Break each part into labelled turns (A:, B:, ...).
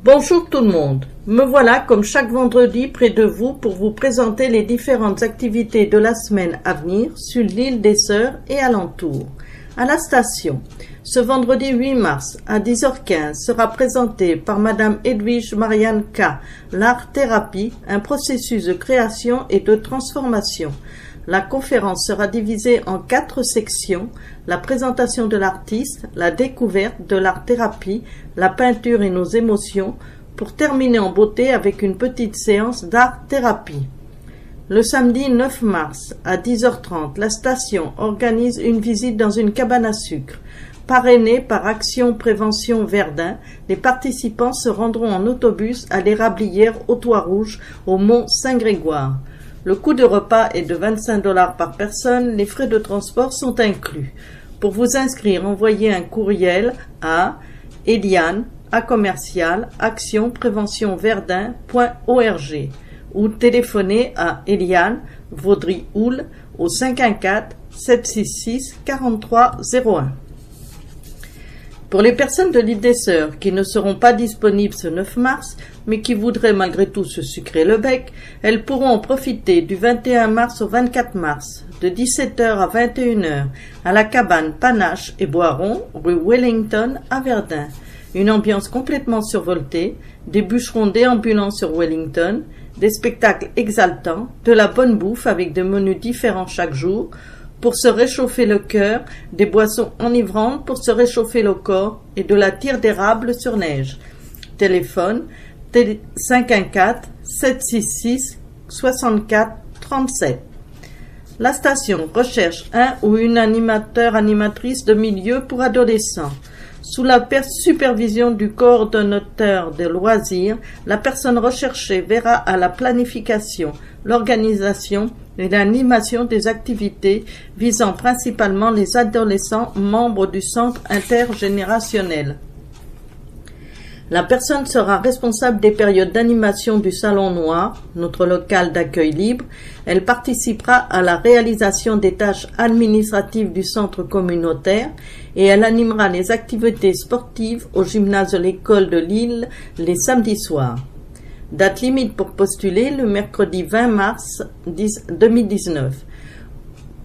A: Bonjour tout le monde, me voilà comme chaque vendredi près de vous pour vous présenter les différentes activités de la semaine à venir sur l'île des Sœurs et alentours. À la station, ce vendredi 8 mars à 10h15 sera présenté par Madame Edwige Marianne K. l'art-thérapie, un processus de création et de transformation. La conférence sera divisée en 4 sections, la présentation de l'artiste, la découverte de l'art-thérapie, la peinture et nos émotions, pour terminer en beauté avec une petite séance d'art-thérapie. Le samedi 9 mars à 10h30, la station organise une visite dans une cabane à sucre. Parrainée par Action Prévention Verdun, les participants se rendront en autobus à l'Érablière au Toit Rouge, au Mont Saint-Grégoire. Le coût de repas est de 25 $ par personne, les frais de transport sont inclus. Pour vous inscrire, envoyez un courriel à eliane@actionpreventionverdun.org ou téléphonez à Eliane Vaudry-Houle au 514 766 4301. Pour les personnes de l'île des Sœurs qui ne seront pas disponibles ce 9 mars, mais qui voudraient malgré tout se sucrer le bec, elles pourront en profiter du 21 mars au 24 mars, de 17h à 21h, à la cabane Panache et Boiron, rue Wellington à Verdun. Une ambiance complètement survoltée, des bûcherons déambulants sur Wellington, des spectacles exaltants, de la bonne bouffe avec des menus différents chaque jour, pour se réchauffer le cœur, des boissons enivrantes pour se réchauffer le corps et de la tire d'érable sur neige. Téléphone 514 766 64 37. La station recherche un ou une animatrice de milieu pour adolescents. Sous la supervision du coordonnateur de loisirs, la personne recherchée verra à la planification, l'organisation et l'animation des activités visant principalement les adolescents membres du centre intergénérationnel. La personne sera responsable des périodes d'animation du Salon Noir, notre local d'accueil libre. Elle participera à la réalisation des tâches administratives du centre communautaire et elle animera les activités sportives au gymnase de l'école de Lille les samedis soirs. Date limite pour postuler le mercredi 20 mars 2019.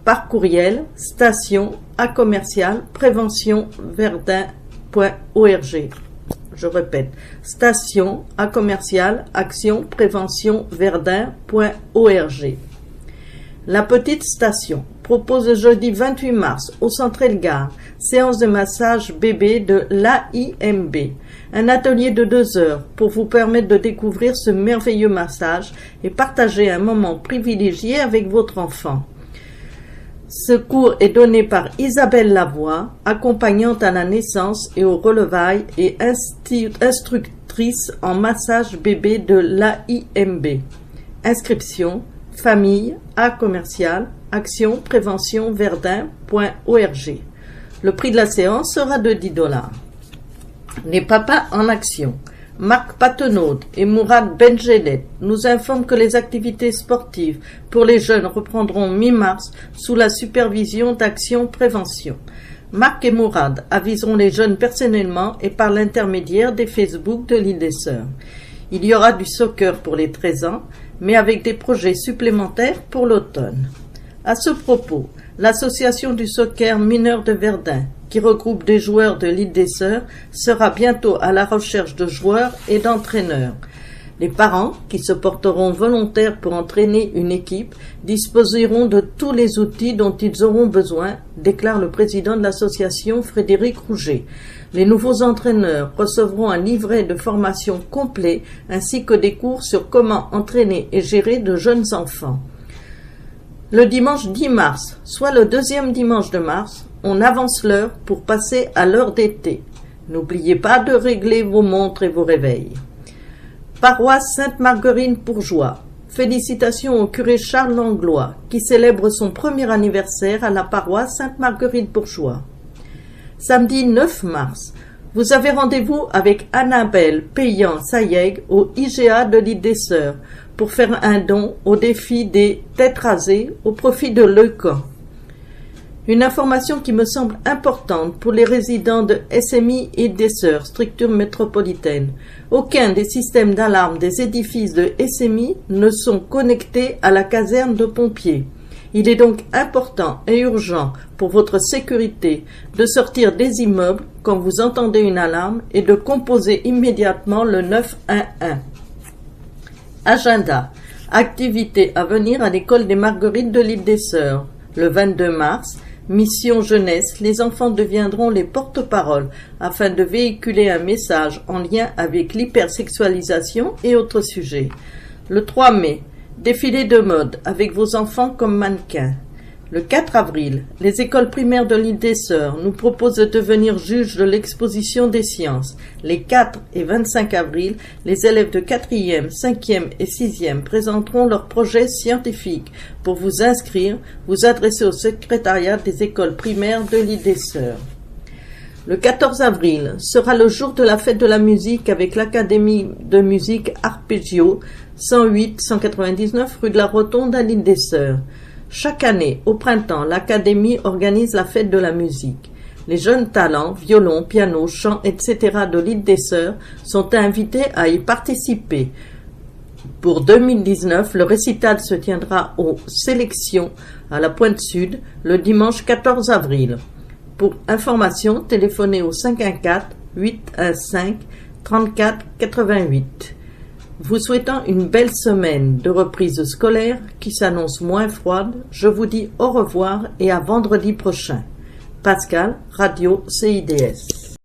A: Par courriel, station@commercial-prévention-verdun.org. Je répète, station@commercial-action-prévention-verdun.org. La petite station propose le jeudi 28 mars au Centre Elgar, séance de massage bébé de l'AIMB. Un atelier de 2 heures pour vous permettre de découvrir ce merveilleux massage et partager un moment privilégié avec votre enfant. Ce cours est donné par Isabelle Lavoie, accompagnante à la naissance et au relevailles et instructrice en massage bébé de l'AIMB. Inscription famille @commercial action-prévention-verdun.org. Le prix de la séance sera de 10 $. Les papas en action. Marc Patenaude et Mourad Benjedet nous informent que les activités sportives pour les jeunes reprendront mi-mars sous la supervision d'Action Prévention. Marc et Mourad aviseront les jeunes personnellement et par l'intermédiaire des Facebook de l'île des Sœurs. Il y aura du soccer pour les 13 ans, mais avec des projets supplémentaires pour l'automne. À ce propos, l'association du soccer mineur de Verdun, qui regroupe des joueurs de l'île des Sœurs, sera bientôt à la recherche de joueurs et d'entraîneurs. Les parents, qui se porteront volontaires pour entraîner une équipe, disposeront de tous les outils dont ils auront besoin, déclare le président de l'association Frédéric Rouget. Les nouveaux entraîneurs recevront un livret de formation complet ainsi que des cours sur comment entraîner et gérer de jeunes enfants. Le dimanche 10 mars, soit le 2e dimanche de mars, on avance l'heure pour passer à l'heure d'été. N'oubliez pas de régler vos montres et vos réveils. Paroisse Sainte-Marguerite-Bourgeois. Félicitations au curé Charles Langlois, qui célèbre son premier anniversaire à la paroisse Sainte-Marguerite-Bourgeois. Samedi 9 mars, vous avez rendez-vous avec Annabelle Payan-Sayeg au IGA de l'île des Sœurs pour faire un don au défi des têtes rasées au profit de Leucan. Une information qui me semble importante pour les résidents de SMI et d'Esseur, structure métropolitaine. Aucun des systèmes d'alarme des édifices de SMI ne sont connectés à la caserne de pompiers. Il est donc important et urgent pour votre sécurité de sortir des immeubles quand vous entendez une alarme et de composer immédiatement le 911. Agenda. Activité à venir à l'école des Marguerites de l'île des Sœurs. Le 22 mars, mission jeunesse, les enfants deviendront les porte-paroles afin de véhiculer un message en lien avec l'hypersexualisation et autres sujets. Le 3 mai, défilé de mode avec vos enfants comme mannequins. Le 4 avril, les écoles primaires de l'île des Sœurs nous proposent de devenir juges de l'exposition des sciences. Les 4 et 25 avril, les élèves de 4e, 5e et 6e présenteront leurs projets scientifiques. Pour vous inscrire, vous adressez au secrétariat des écoles primaires de l'île des Sœurs. Le 14 avril sera le jour de la fête de la musique avec l'Académie de musique Arpeggio, 108-199 rue de la Rotonde à l'île des Sœurs. Chaque année, au printemps, l'Académie organise la fête de la musique. Les jeunes talents, violon, piano, chant, etc. de l'île des Sœurs sont invités à y participer. Pour 2019, le récital se tiendra aux Sélections à la Pointe Sud le dimanche 14 avril. Pour information, téléphonez au 514 815 34 88. Vous souhaitant une belle semaine de reprise scolaire qui s'annonce moins froide, je vous dis au revoir et à vendredi prochain. Pascal, Radio CIDS.